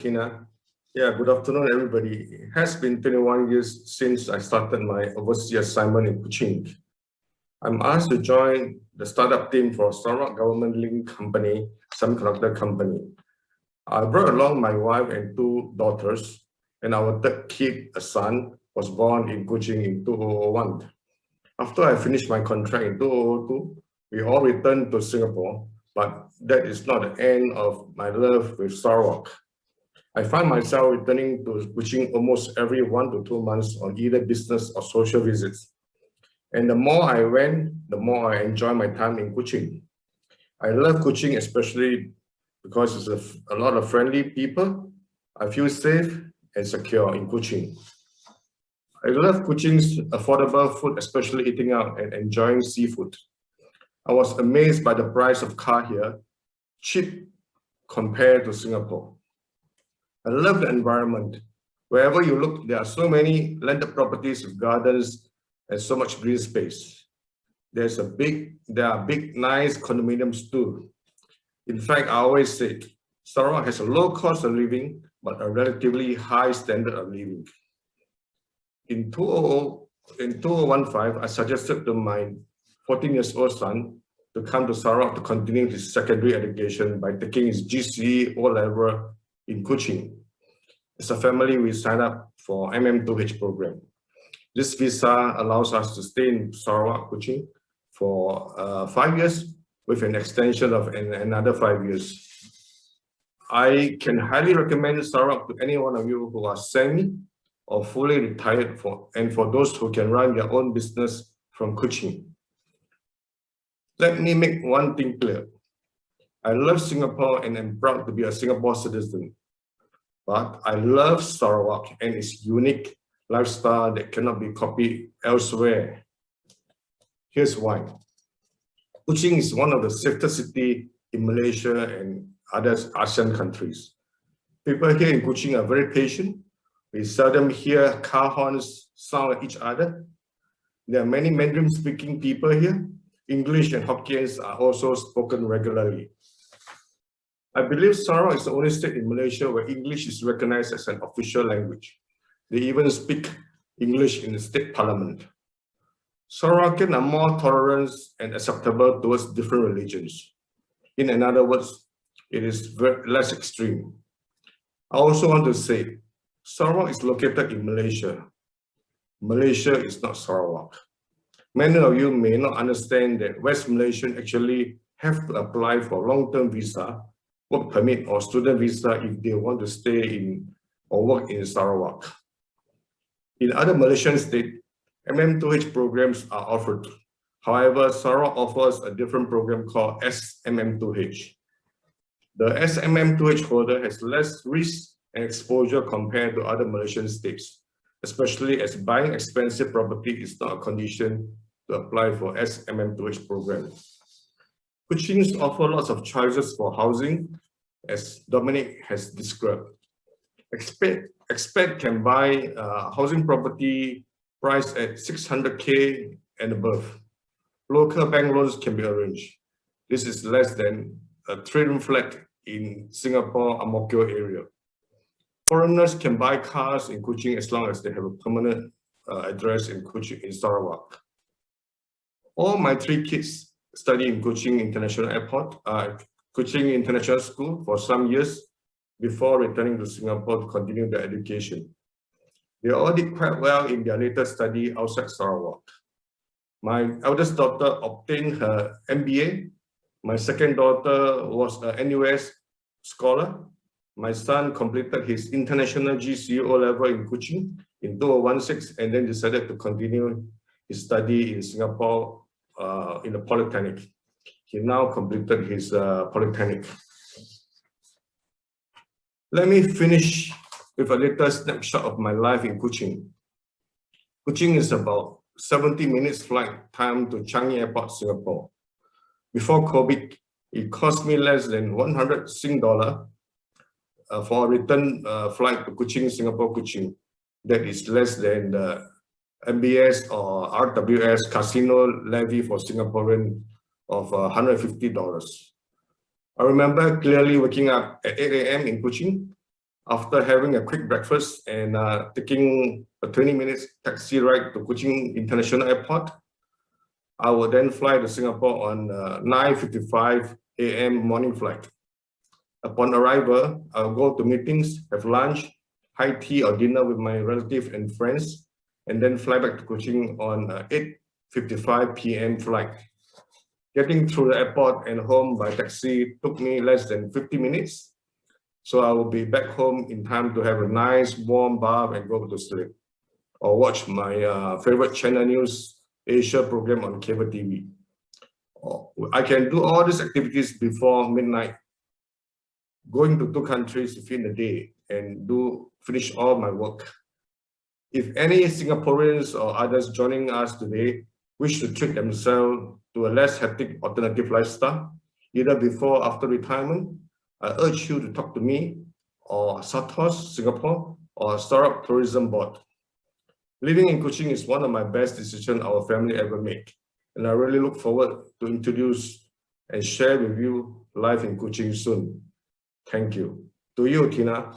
Kina. Yeah, good afternoon, everybody. It has been 21 years since I started my overseas assignment in Kuching. I'm asked to join the startup team for Sarawak Government Link Company, semiconductor company. I brought along my wife and two daughters, and our third kid, a son, was born in Kuching in 2001. After I finished my contract in 2002, we all returned to Singapore, but that is not the end of my love with Sarawak. I find myself returning to Kuching almost every 1 to 2 months on either business or social visits. And the more I went, the more I enjoy my time in Kuching. I love Kuching especially because it's a lot of friendly people. I feel safe and secure in Kuching. I love Kuching's affordable food, especially eating out and enjoying seafood. I was amazed by the price of car here, cheap compared to Singapore. I love the environment. Wherever you look, there are so many landed properties with gardens and so much green space. There are big, nice condominiums too. In fact, I always say, Sarawak has a low cost of living, but a relatively high standard of living. In 2015, I suggested to my 14-year-old son to come to Sarawak to continue his secondary education by taking his GCE O-level in Kuching. As a family, we signed up for MM2H program. This visa allows us to stay in Sarawak, Kuching for 5 years with an extension of another 5 years. I can highly recommend Sarawak to any one of you who are semi or fully retired and for those who can run their own business from Kuching. Let me make one thing clear. I love Singapore and am proud to be a Singapore citizen. But I love Sarawak and its unique lifestyle that cannot be copied elsewhere. Here's why. Kuching is one of the safest cities in Malaysia and other ASEAN countries. People here in Kuching are very patient. We seldom hear car horns sound at each other. There are many Mandarin-speaking people here. English and Hokkien are also spoken regularly. I believe Sarawak is the only state in Malaysia where English is recognized as an official language. They even speak English in the state parliament. Sarawakians are more tolerant and acceptable towards different religions. In other words, it is less extreme. I also want to say, Sarawak is located in Malaysia. Malaysia is not Sarawak. Many of you may not understand that West Malaysians actually have to apply for long-term visa, work permit or student visa if they want to stay in or work in Sarawak. In other Malaysian states, MM2H programs are offered. However, Sarawak offers a different program called S-MM2H. The S-MM2H holder has less risk and exposure compared to other Malaysian states, especially as buying expensive property is not a condition to apply for S-MM2H program. Kuching offers lots of choices for housing, as Dominic has described. Expat can buy housing property priced at 600K and above. Local bank loans can be arranged. This is less than a 3-room flat in Singapore Ang Mo Kio area. Foreigners can buy cars in Kuching as long as they have a permanent address in Kuching in Sarawak. All my 3 kids study in Kuching International Airport, Kuching International School for some years before returning to Singapore to continue their education. They all did quite well in their later study outside Sarawak. My eldest daughter obtained her MBA. My second daughter was an NUS scholar. My son completed his international GCO level in Kuching in 2016 and then decided to continue his study in Singapore in the Polytechnic. He now completed his Polytechnic. Let me finish with a little snapshot of my life in Kuching. Kuching is about 70 minutes flight time to Changi Airport, Singapore. Before COVID, it cost me less than 100 Sing dollar for a return flight to Kuching, Singapore, Kuching. That is less than the MBS or RWS casino levy for Singaporean of $150. I remember clearly waking up at 8 a.m. in Kuching, After having a quick breakfast and taking a 20 minutes taxi ride to Kuching International Airport, I will then fly to Singapore on 9:55 a.m. morning flight. Upon arrival, I'll go to meetings, have lunch, high tea or dinner with my relatives and friends, and then fly back to Kuching on 8:55 p.m. flight. Getting through the airport and home by taxi took me less than 50 minutes. So I will be back home in time to have a nice warm bath and go to sleep, or watch my favorite Channel News Asia program on cable TV. I can do all these activities before midnight, going to 2 countries within a day and finish all my work. If any Singaporeans or others joining us today wish to treat themselves to a less hectic alternative lifestyle, either before or after retirement, I urge you to talk to me or SATOS Singapore or Sarawak Tourism Board. Living in Kuching is one of my best decisions our family ever made, and I really look forward to introduce and share with you life in Kuching soon. Thank you. To you, Tina.